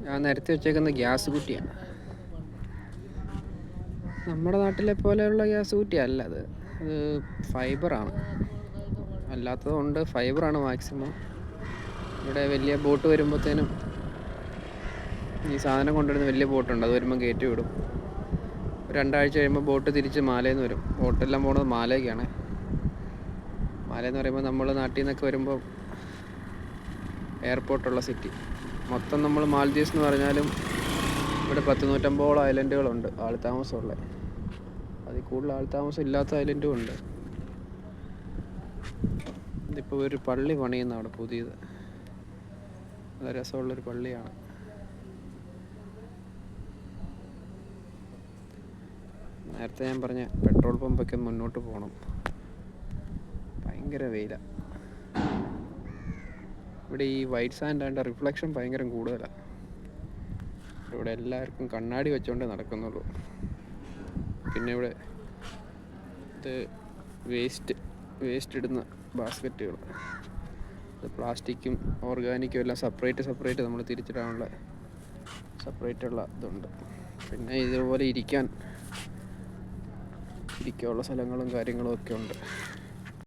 ഞാൻ നിരത്തി വെച്ചേക്കുന്ന ഗ്യാസ് കുറ്റിയാണ്. നമ്മുടെ നാട്ടിലെ പോലെയുള്ള ഗ്യാസ് കുറ്റിയല്ല അത്. അത് ഫൈബറാണ്. അല്ലാത്തതുകൊണ്ട് ഫൈബറാണ് മാക്സിമം. ഇവിടെ വലിയ ബോട്ട് വരുമ്പോഴത്തേനും ഈ സാധനം കൊണ്ടുവരുന്ന വലിയ ബോട്ടുണ്ട്, അത് വരുമ്പോൾ കയറ്റി വിടും. 2 ആഴ്ച കഴിയുമ്പോൾ ബോട്ട് തിരിച്ച് മാലയിൽ നിന്ന് വരും. ബോട്ടെല്ലാം പോകുന്നത് മാലയ്ക്കാണ്. മാലയെന്ന് പറയുമ്പോൾ നമ്മൾ നാട്ടിൽ നിന്നൊക്കെ വരുമ്പോൾ എയർപോർട്ടുള്ള സിറ്റി. മൊത്തം നമ്മൾ മാൽദീവ്സ് എന്ന് പറഞ്ഞാലും ഇവിടെ 100-150 ഐലൻഡുകളുണ്ട് ആൾ താമസമുള്ള. അതിൽ കൂടുതൽ ആൾ താമസം ഇല്ലാത്ത ഐലൻഡും ഉണ്ട്. ഇതിപ്പോൾ ഒരു പള്ളി പണിയുന്ന അവിടെ പുതിയത്. അത് രസമുള്ളൊരു പള്ളിയാണ്. നേരത്തെ ഞാൻ പറഞ്ഞ പെട്രോൾ പമ്പൊക്കെ മുന്നോട്ട് പോകണം. ഭയങ്കര വെയിലാണ് ഇവിടെ. ഈ വൈറ്റ് സാൻഡ് ആൻഡ് റിഫ്ലക്ഷൻ ഭയങ്കര കൂടുതലാണ്. ഇവിടെ എല്ലാവർക്കും കണ്ണാടി വെച്ചുകൊണ്ടേ നടക്കുന്നുള്ളൂ. പിന്നെ ഇവിടെ ഇത് വേസ്റ്റ് ഇടുന്ന ബാസ്ക്കറ്റുകൾ, ഇത് പ്ലാസ്റ്റിക്കും ഓർഗാനിക്കും എല്ലാം സെപ്പറേറ്റ് നമ്മൾ തിരിച്ചിടാനുള്ള സെപ്പറേറ്റുള്ള ഇതുണ്ട്. പിന്നെ ഇതുപോലെ ഇരിക്കാനുള്ള സ്ഥലങ്ങളും കാര്യങ്ങളും ഒക്കെ ഉണ്ട്.